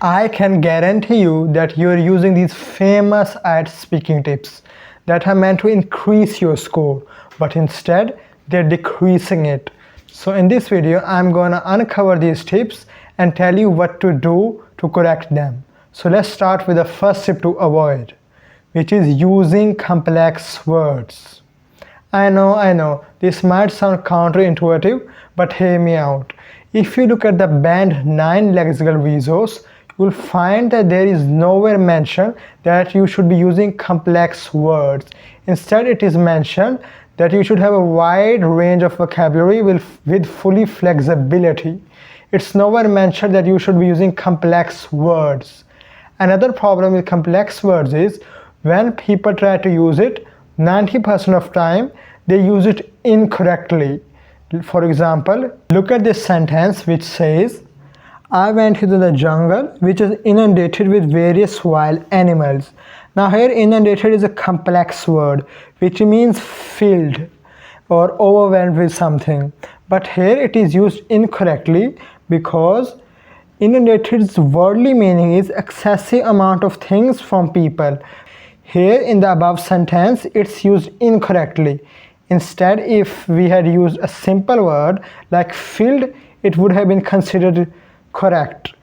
I can guarantee you that you're using these famous IELTS speaking tips that are meant to increase your score, but instead they're decreasing it. So in this video, I'm gonna uncover these tips and tell you what to do to correct them. So let's start with the first tip to avoid, which is using complex words. I know, this might sound counterintuitive, but hear me out. If you look at the Band 9 lexical resource, you will find that there is nowhere mentioned that you should be using complex words. Instead, it is mentioned that you should have a wide range of vocabulary with fully flexibility. It's nowhere mentioned that you should be using complex words. Another problem with complex words is when people try to use it, 90% of time they use it incorrectly. For example, look at this sentence which says, I went into the jungle which is inundated with various wild animals. Now here inundated is a complex word which means filled or overwhelmed with something. But here it is used incorrectly because inundated's worldly meaning is excessive amount of things from people. Here in the above sentence, it's used incorrectly. Instead, if we had used a simple word like filled, it would have been considered correct.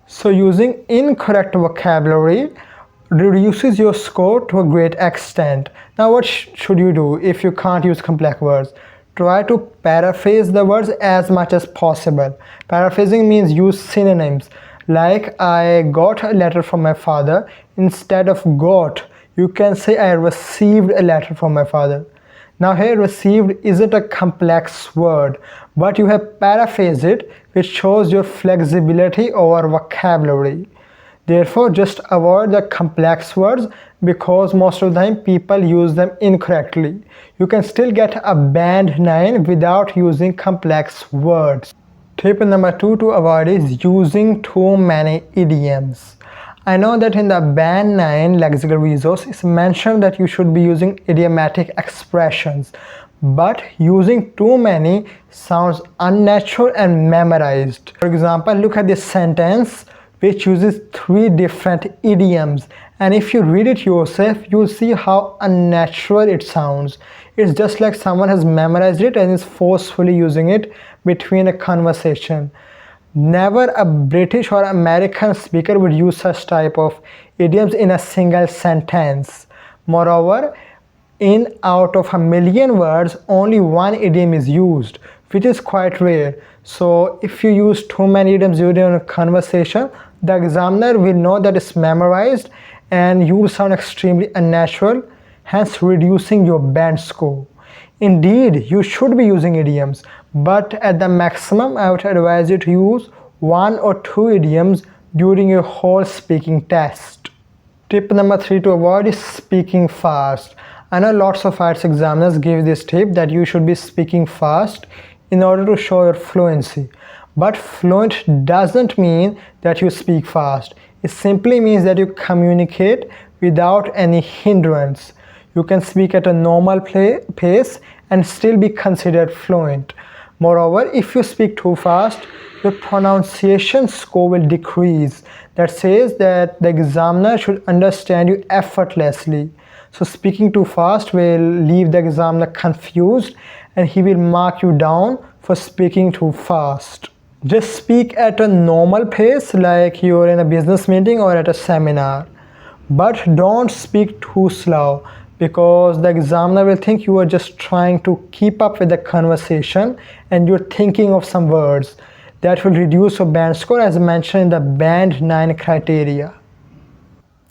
So using incorrect vocabulary reduces your score to a great extent. Now what should you do if you can't use complex words? Try to paraphrase the words as much as possible. Paraphrasing means use synonyms. Like I got a letter from my father. Instead of got, you can say I received a letter from my father. Now here received isn't a complex word, but you have paraphrased it, which shows your flexibility over vocabulary. Therefore, just avoid the complex words because most of the time people use them incorrectly. You can still get a Band 9 without using complex words. Tip number 2 to avoid is using too many idioms. I know that in the Band 9 lexical resource it's mentioned that you should be using idiomatic expressions, but using too many sounds unnatural and memorized. For example, look at this sentence which uses 3 different idioms, and if you read it yourself, you'll see how unnatural it sounds. It's just like someone has memorized it and is forcefully using it between a conversation. Never a British or American speaker would use such type of idioms in a single sentence. Moreover, out of 1,000,000 words, only 1 idiom is used, which is quite rare. So if you use too many idioms during a conversation, the examiner will know that it's memorized and you will sound extremely unnatural, hence reducing your band score. Indeed, you should be using idioms, but at the maximum, I would advise you to use 1 or 2 idioms during your whole speaking test. Tip number 3 to avoid is speaking fast. I know lots of IELTS examiners give this tip that you should be speaking fast in order to show your fluency. But fluent doesn't mean that you speak fast. It simply means that you communicate without any hindrance. You can speak at a normal pace and still be considered fluent. Moreover, if you speak too fast, your pronunciation score will decrease. That says that the examiner should understand you effortlessly. So speaking too fast will leave the examiner confused and he will mark you down for speaking too fast. Just speak at a normal pace like you're in a business meeting or at a seminar. But don't speak too slow because the examiner will think you are just trying to keep up with the conversation and you're thinking of some words. That will reduce your band score as mentioned in the Band 9 criteria.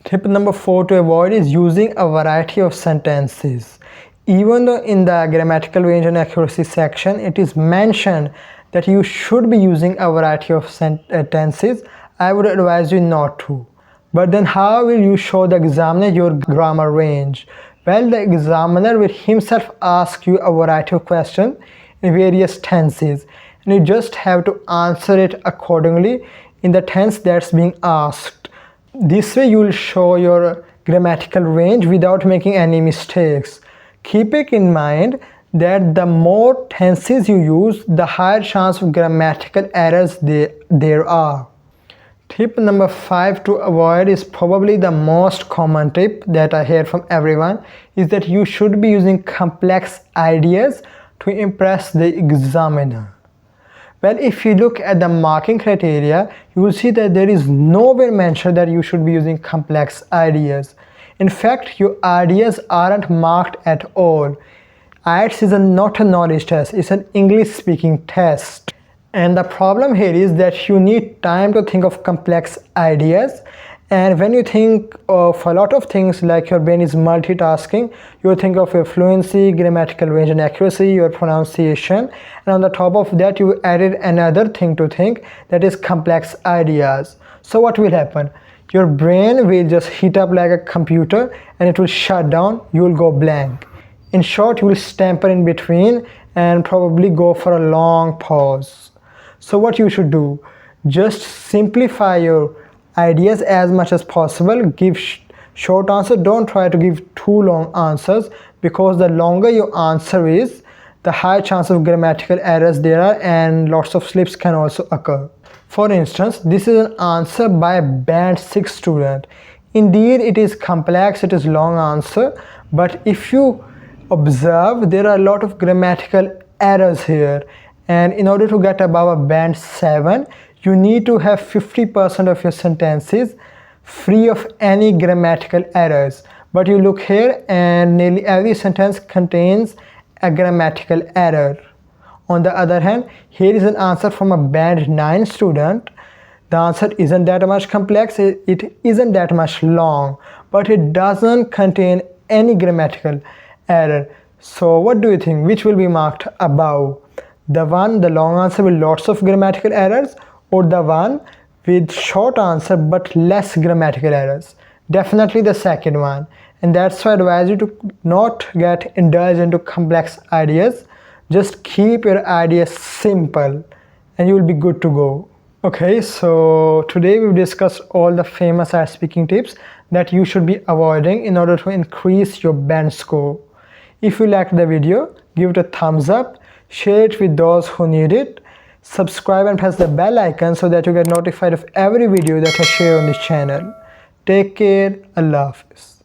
Tip number 4 to avoid is using a variety of sentences. Even though in the grammatical range and accuracy section it is mentioned that you should be using a variety of sentences, I would advise you not to. But then how will you show the examiner your grammar range? Well, the examiner will himself ask you a variety of questions in various tenses, and you just have to answer it accordingly in the tense that's being asked. This way you will show your grammatical range without making any mistakes. Keeping in mind that the more tenses you use, the higher chance of grammatical errors there are. Tip number 5 to avoid is probably the most common tip that I hear from everyone, is that you should be using complex ideas to impress the examiner. Well, if you look at the marking criteria, you will see that there is nowhere mentioned that you should be using complex ideas. In fact, your ideas aren't marked at all. IELTS is not a knowledge test, it's an English speaking test. And the problem here is that you need time to think of complex ideas, and when you think of a lot of things, like your brain is multitasking, you think of your fluency, grammatical range and accuracy, your pronunciation, and on the top of that you added another thing to think, that is complex ideas. So what will happen? Your brain will just heat up like a computer and it will shut down, you will go blank. In short, you will stammer in between and probably go for a long pause. So what you should do, just simplify your ideas as much as possible. Give short answer, don't try to give too long answers, because the longer your answer is, the high chance of grammatical errors there are, and lots of slips can also occur. For instance, this is an answer by a band 6 student. Indeed, it is complex, it is long answer, but if you observe, there are a lot of grammatical errors here, and in order to get above a band 7, you need to have 50% of your sentences free of any grammatical errors. But you look here and nearly every sentence contains a grammatical error. On the other hand, here is an answer from a band 9 student. The answer isn't that much complex, it isn't that much long, but it doesn't contain any grammatical error. So what do you think, which will be marked above? The long answer with lots of grammatical errors, or the one with short answer but less grammatical errors? Definitely the second one. And that's why I advise you to not get indulged into complex ideas. Just keep your ideas simple and you will be good to go. Okay, so today we've discussed all the famous IELTS speaking tips that you should be avoiding in order to increase your band score. If you liked the video, give it a thumbs up, share it with those who need it, subscribe and press the bell icon so that you get notified of every video that I share on this channel. Take care. Allah Hafiz.